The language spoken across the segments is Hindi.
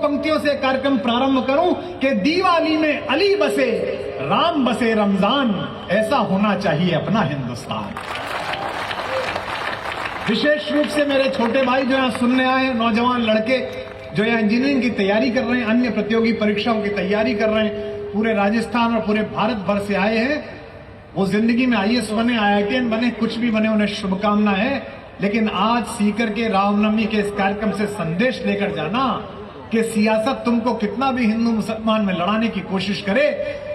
पंक्तियों से कार्यक्रम प्रारंभ करूं कि दिवाली में अली बसे, राम बसे रमजान, ऐसा होना चाहिए अपना हिंदुस्तान। विशेष रूप से मेरे छोटे भाई जो यहां सुनने आए, नौजवान लड़के जो यहां इंजीनियरिंग की तैयारी कर रहे हैं, अन्य प्रतियोगी परीक्षाओं की तैयारी कर रहे हैं, पूरे राजस्थान और पूरे भारत भर से आए हैं, वो जिंदगी में आईएएस बने, IITN बने, कुछ भी बने, उन्हें शुभकामना है। लेकिन आज सीकर के रामनवमी के इस कार्यक्रम से संदेश लेकर जाना कि सियासत तुमको कितना भी हिंदू मुसलमान में लड़ाने की कोशिश करे,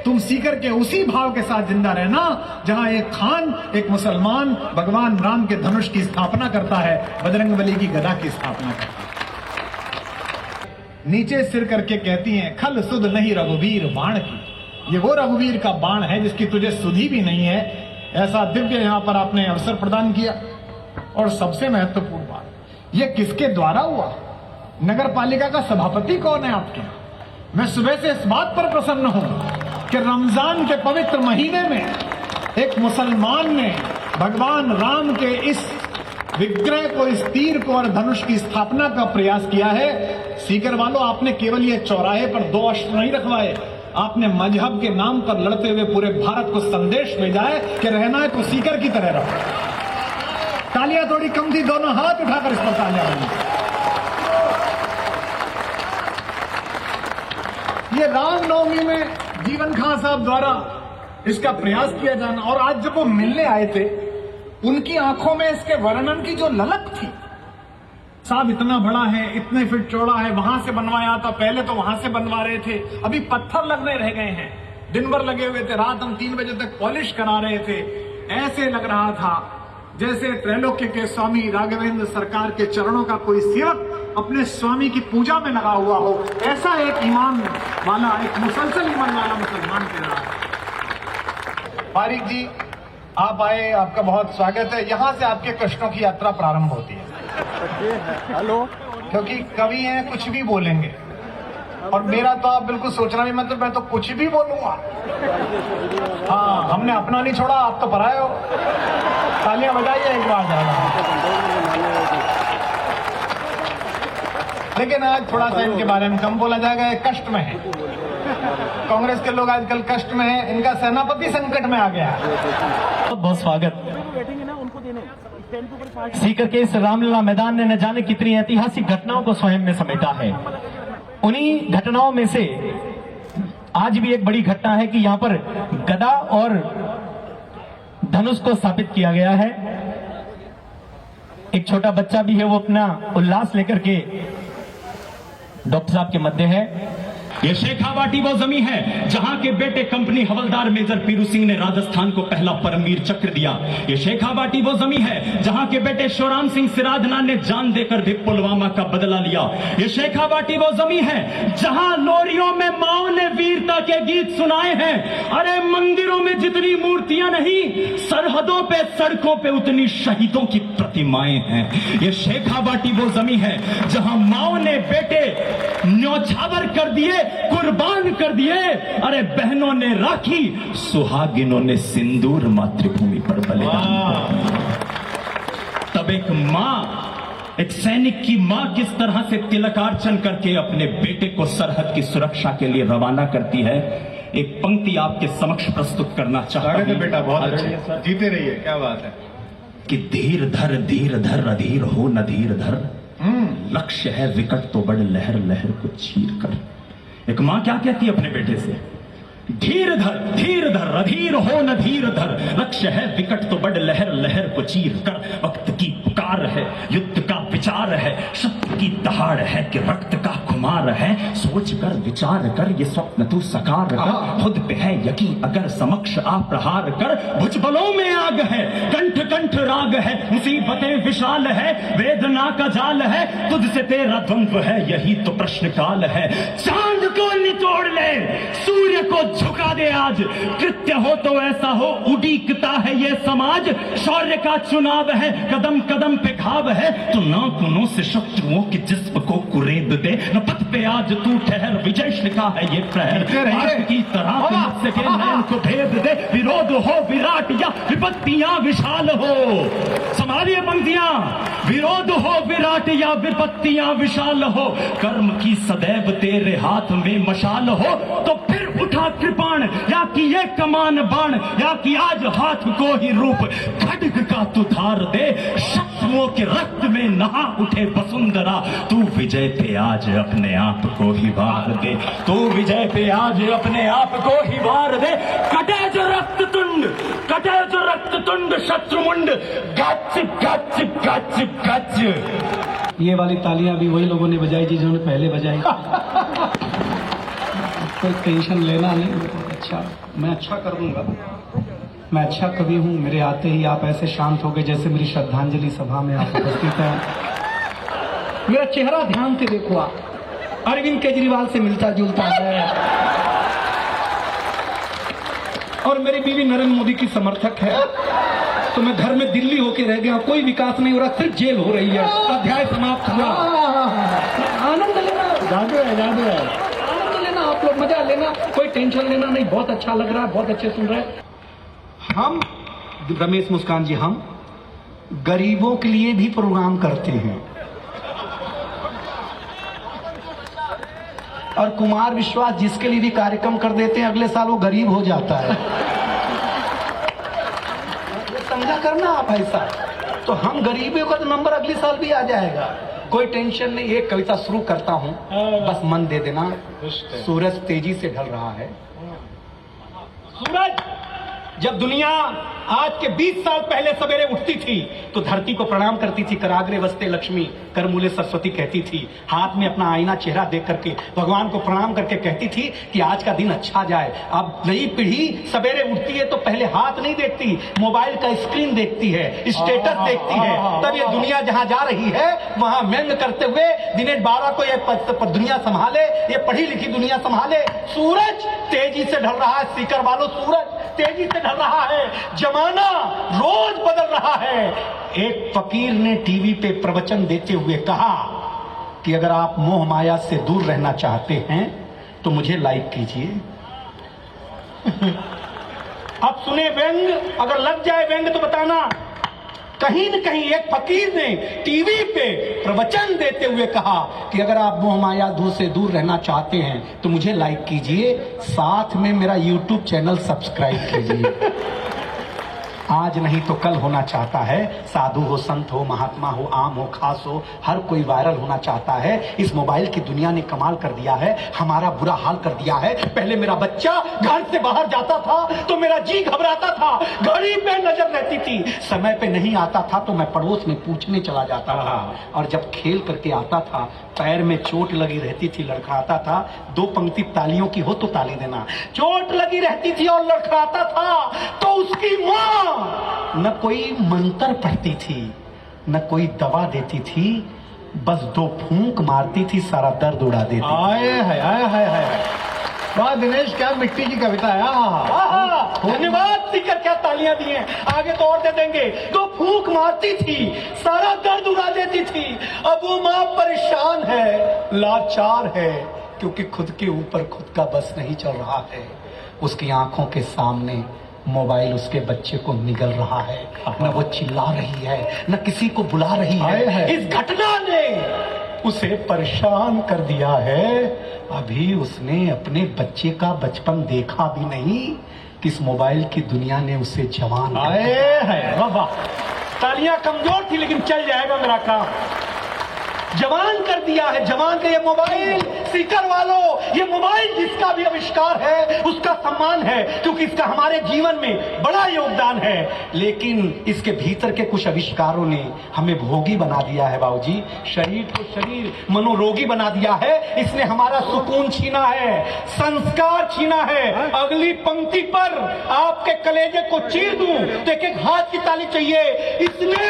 तुम सीकर के उसी भाव के साथ जिंदा रहना जहां एक खान, एक मुसलमान भगवान राम के धनुष की स्थापना करता है, बजरंगबली की गदा की स्थापना करता है। नीचे सिर करके कहती हैं, खल सुध नहीं रघुवीर बाण की। ये वो रघुवीर का बाण है जिसकी तुझे सुधी भी नहीं है। ऐसा दिव्य यहां पर आपने अवसर प्रदान किया। और सबसे महत्वपूर्ण बात, ये किसके द्वारा हुआ? नगर पालिका का सभापति कौन है आपके? मैं सुबह से इस बात पर प्रसन्न हूं कि रमजान के पवित्र महीने में एक मुसलमान ने भगवान राम के इस विग्रह को, इस तीर को और धनुष की स्थापना का प्रयास किया है। सीकर वालों, आपने केवल ये चौराहे पर 2 अस्त्र नहीं रखवाए, आपने मजहब के नाम पर लड़ते हुए पूरे भारत को संदेश भेजा है कि रहना है तो सीकर की तरह रहो। तालियां थोड़ी कम थी, दोनों हाथ उठाकर इस पर तालियां बनी। ये रामनवमी में जीवन खां साहब द्वारा इसका प्रयास किया जाना, और आज जब वो मिलने आए थे, उनकी आंखों में इसके वर्णन की जो ललक थी, साहब इतना बड़ा है, इतने फीट चौड़ा है, वहां से बनवाया था, पहले तो वहां से बनवा रहे थे, अभी पत्थर लगने रह गए हैं, दिन भर लगे हुए थे, रात हम 3 बजे तक पॉलिश करा रहे थे। ऐसे लग रहा था जैसे त्रैलोक्य के स्वामी राघवेंद्र सरकार के चरणों का कोई सेवक अपने स्वामी की पूजा में लगा हुआ हो। ऐसा एक ईमान वाला, एक मुसलसल ईमान वाला मुसलमान कह रहा है। पारिक जी, आप आए, आपका बहुत स्वागत है। यहां से आपके कष्टों की यात्रा प्रारंभ होती है। हेलो, क्योंकि कवि हैं, कुछ भी बोलेंगे, और मेरा तो आप बिल्कुल सोचना भी, मतलब मैं तो कुछ भी बोलूंगा। हाँ, हमने अपना नहीं छोड़ा, आप तो पराए हो। तालियां बजाइए एक बार ज्यादा। लेकिन आज थोड़ा सा इनके बारे में कम बोला जाएगा, ये कष्ट में है। कांग्रेस के लोग आजकल कष्ट में हैं, इनका सेनापति संकट में आ गया है। बहुत बहुत स्वागत। सीकर के इस रामलीला मैदान ने न जाने कितनी ऐतिहासिक घटनाओं को स्वयं में समेटा है। उन्हीं घटनाओं में से आज भी एक बड़ी घटना है कि यहाँ पर गदा और धनुष को स्थापित किया गया है। एक छोटा बच्चा भी है, वो अपना उल्लास लेकर के डॉक्टर साहब के मध्य है। ये शेखावाटी वो जमीन है जहां के बेटे कंपनी हवलदार मेजर पीरू सिंह ने राजस्थान को पहला परमवीर चक्र दिया। ये शेखावाटी वो जमीन है जहां के बेटे शिवराम सिंह सिराधना ने जान देकर भी पुलवामा का बदला लिया। ये शेखावाटी वो जमीन है जहां लोरियों में माओ ने वीरता के गीत सुनाए हैं। अरे मंदिरों में जितनी मूर्तियां नहीं, सरहदों पे, सड़कों पे उतनी शहीदों की प्रतिमाएं हैं। ये शेखावाटी वो जमीन है जहां माओ ने बेटे न्यौछावर कर दिए, कुर्बान कर दिए। अरे बहनों ने राखी, सुहागिनों ने सिंदूर मातृभूमि पर बलिदान। तब एक मां, एक सैनिक की मां किस तरह से तिलकार्चन करके अपने बेटे को सरहद की सुरक्षा के लिए रवाना करती है, एक पंक्ति आपके समक्ष प्रस्तुत करना चाहता हूं। बेटा बहुत अच्छे, जीते रहिए, क्या बात है। कि धीर धर अधीर हो न धीर धर, लक्ष्य है विकट तो बड़ लहर लहर को चीर कर। एक मां क्या कहती है अपने बेटे से? धीर धर अधीर हो न धीर धर, लक्ष्य है विकट तो बड़ लहर लहर को चीर कर। वक्त की पुकार है, युद्ध का विचार है, शत्रु की दहाड़ है कि रक्त का खुमार है। सोच कर विचार कर ये स्वप्न तू साकार कर, खुद पे है यकीन अगर समक्ष आ प्रहार कर। भुजबलों में आग है, कंठ कंठ राग है, मुसीबतें विशाल है, वेदना का जाल है, तुझसे तेरा द्वंद्व है, यही तो प्रश्न काल है। चांद को नितो मोड़ ले, सूर्य को झुका दे आज। कृत्य हो तो ऐसा हो, उड़ीकता है ये समाज। शौर्य का चुनाव है, कदम कदम पे घाव है। तो नाखूनों से शत्रुओं के जिस्म को कुरेद दे। न पथ पे आज तू ठहर, विजय लिखा है ये प्रहर। आग की तरह तू सके नयन को भेद दे। विरोध हो विराट या विपत्तियां विशाल हो। संभालिए पंक्तियां। विरोध हो विराट या विपत्तियां विशाल हो। कर्म की सदैव तेरे हाथ में मशाल हो। तो फिर उठा कृपाण, या कि ये कमान बाण, या कि आज हाथ को ही रूप खड्ग का तू धार दे। शत्रुओं के रक्त में नहा उठे वसुंधरा। तू विजय पे आज अपने आप को ही वार दे। तू विजय पे आज अपने आप को ही वार दे। कटे जो रक्त तुंड, कटे जो रक्त तुंड शत्रुमुंड। गच गच गच गच। ये वाली तालियां भी वही लोगों ने बजाई थी जिन्होंने पहले बजाई। कोई टेंशन लेना नहीं। अच्छा, मैं अच्छा कर दूंगा। मैं अच्छा कवि हूँ। मेरे आते ही आप ऐसे शांत हो गए जैसे मेरी श्रद्धांजलि सभा में आप उपस्थित हैं। मेरा चेहरा ध्यान से देखो आप, अरविंद केजरीवाल से मिलता जुलता है। और मेरी बीवी नरेंद्र मोदी की समर्थक है। तो मैं घर में दिल्ली होके रह गया, कोई विकास नहीं हो रहा, सिर्फ जेल हो रही है। अध्याय समाप्त हुआ। आनंद लेना, जादू है, जादू है। आनंद लेना, आप लोग मजा लेना, कोई टेंशन लेना नहीं। बहुत अच्छा लग रहा है, बहुत अच्छे सुन रहे हैं। हम रमेश मुस्कान जी, हम गरीबों के लिए भी प्रोग्राम करते हैं। और कुमार विश्वास जिसके लिए भी कार्यक्रम कर देते हैं, अगले साल वो गरीब हो जाता है। समझा करना आप ऐसा। तो हम गरीबों का तो नंबर अगले साल भी आ जाएगा, कोई टेंशन नहीं। एक कविता शुरू करता हूं, बस मन दे देना। सूरज तेजी से ढल रहा है। सूरज, जब दुनिया आज के 20 साल पहले सवेरे उठती थी तो धरती को प्रणाम करती थी। कराग्रे वस्ते लक्ष्मी, करमूले सरस्वती कहती थी। हाथ में अपना आईना चेहरा देख करके भगवान को प्रणाम करके कहती थी कि आज का दिन अच्छा जाए। अब नई पीढ़ी सवेरे उठती है तो पहले हाथ नहीं देखती, मोबाइल का स्क्रीन देखती है, स्टेटस देखती है। तब ये दुनिया जहां जा रही है वहां व्यंग करते हुए दिनेश बारा को ये दुनिया संभाले, ये पढ़ी लिखी दुनिया संभाले। सूरज तेजी से ढल रहा है, सीकर वालों, सूरज तेजी से ढल रहा है। जमाना रोज बदल रहा है। एक फकीर ने टीवी पे प्रवचन देते हुए कहा कि अगर आप मोह माया से दूर रहना चाहते हैं तो मुझे लाइक कीजिए। अब सुने व्यंग, अगर लग जाए व्यंग तो बताना। कहीं न कहीं एक फकीर ने टीवी पे प्रवचन देते हुए कहा कि अगर आप मोह माया से दूर रहना चाहते हैं तो मुझे लाइक कीजिए, साथ में मेरा YouTube चैनल सब्सक्राइब कीजिए। आज नहीं तो कल होना चाहता है। साधु हो, संत हो, महात्मा हो, आम हो, खास हो, हर कोई वायरल होना चाहता है। इस मोबाइल की दुनिया ने कमाल कर दिया है, हमारा बुरा हाल कर दिया है। पहले मेरा बच्चा घर से बाहर जाता था तो मेरा जी घबराता था, घड़ी पे नजर रहती थी। समय पे नहीं आता था तो मैं पड़ोस में पूछने चला जाता था। और जब खेल करके आता था पैर में चोट लगी रहती थी, लड़खड़ाता था। 2 पंक्ति तालियों की हो तो ताली देना। चोट लगी रहती थी और लड़खड़ाता था तो उसकी माँ न कोई मंत्र पढ़ती थी, न कोई दवा देती थी, बस 2 फूंक मारती थी, सारा दर्द उड़ा देती। आए है, आए है, है। वाह दिनेश, क्या मिट्टी की कविता है। धन्यवाद सीकर, क्या तालियां दी हैं। आगे तो और दे देंगे। 2 फूंक मारती थी, सारा दर्द उड़ा देती थी। अब वो माँ परेशान है, लाचार है, क्योंकि खुद के ऊपर खुद का बस नहीं चल रहा है। उसकी आंखों के सामने मोबाइल उसके बच्चे को निगल रहा है। न वो चिल्ला रही है, न किसी को बुला रही है। इस घटना ने उसे परेशान कर दिया है। अभी उसने अपने बच्चे का बचपन देखा भी नहीं कि इस मोबाइल की दुनिया ने उसे जवान है। वाह, तालियां कमजोर थी लेकिन चल जाएगा मेरा काम। जवान कर दिया है, जवान का ये मोबाइल। सीकर वालों, ये मोबाइल जिसका भी आविष्कार है उसका सम्मान है, क्योंकि इसका हमारे जीवन में बड़ा योगदान है। लेकिन इसके भीतर के कुछ आविष्कारों ने हमें भोगी बना दिया है बाबूजी। शरीर को शरीर मनोरोगी बना दिया है। इसने हमारा सुकून छीना है, संस्कार छीना है। अगली पंक्ति पर आपके कलेजे को चीर दूं तो एक हाथ की ताली चाहिए। इसने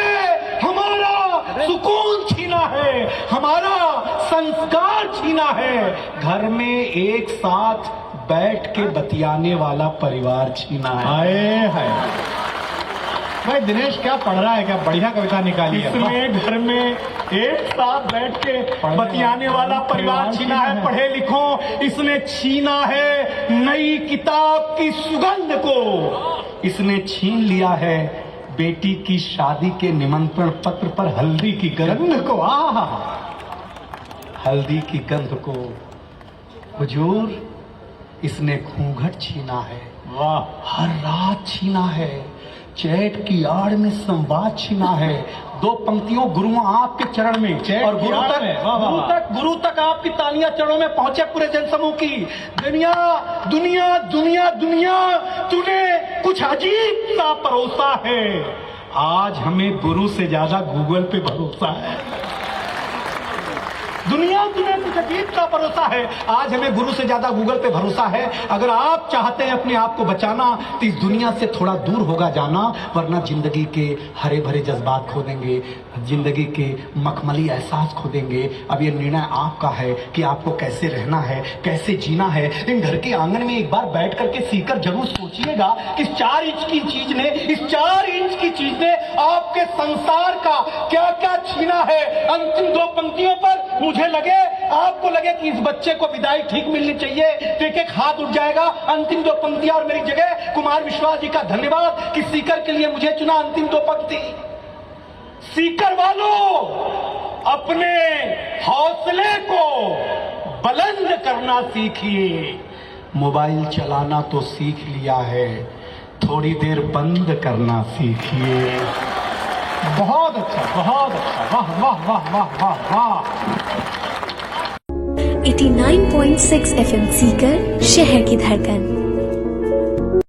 हमारा हमारा सुकून छीना है, हमारा संस्कार छीना है, घर में एक साथ बैठ के बतियाने वाला परिवार छीना है। हाय हाय भाई दिनेश क्या पढ़ रहा है, क्या बढ़िया कविता निकाली है। इसमें घर में एक साथ बैठ के बतियाने वाला परिवार छीना है। पढ़े लिखो, इसने छीना है नई किताब की सुगंध को, इसने छीन लिया है बेटी की शादी के निमंत्रण पत्र पर हल्दी की गंध को। हल्दी की गंध को। हुजूर, इसने घूंघट छीना है, वाह, हर रात छीना है, चैट की आड़ में संवाद छीना है। 2 पंक्तियों गुरुओं आपके चरण में, और गुरु तक आपकी तालियां चरणों में पहुंचे पूरे जनसमूह की। दुनिया दुनिया दुनिया दुनिया तूने कुछ अजीब सा परोसा है। आज हमें गुरु से ज्यादा गूगल पे भरोसा है। दुनिया तुम्हें कुछ अजीब सा भरोसा है, आज हमें गुरु से ज्यादा गूगल पे भरोसा है। अगर आप चाहते हैं अपने आप को बचाना तो इस दुनिया से थोड़ा दूर होगा जाना, वरना जिंदगी के हरे भरे जज्बात खो देंगे, जिंदगी के मखमली एहसास खो देंगे। अब ये निर्णय आपका है कि आपको कैसे रहना है, कैसे जीना है। इन घर के आंगन में एक बार बैठ करके सीकर जरूर सोचिएगा कि इस 4 इंच की चीज ने, इस 4 इंच की चीज ने आपके संसार का क्या क्या छीना है। अंतिम 2 पंक्तियों पर मुझे लगे, आपको लगे कि इस बच्चे को विदाई ठीक मिलनी चाहिए तो एक हाथ उठ जाएगा। अंतिम 2 पंक्तियां और मेरी जगह कुमार विश्वास जी का धन्यवाद कि सीकर के लिए मुझे चुना। अंतिम 2 पंक्ति, सीकर वालों अपने हौसले को बुलंद करना सीखिए। मोबाइल चलाना तो सीख लिया है, थोड़ी देर बंद करना सीखिए। बहुत अच्छा, बहुत अच्छा, वाह वाह वाह वाह वाह वाह। 89.6 FM सीकर, शहर की धड़कन।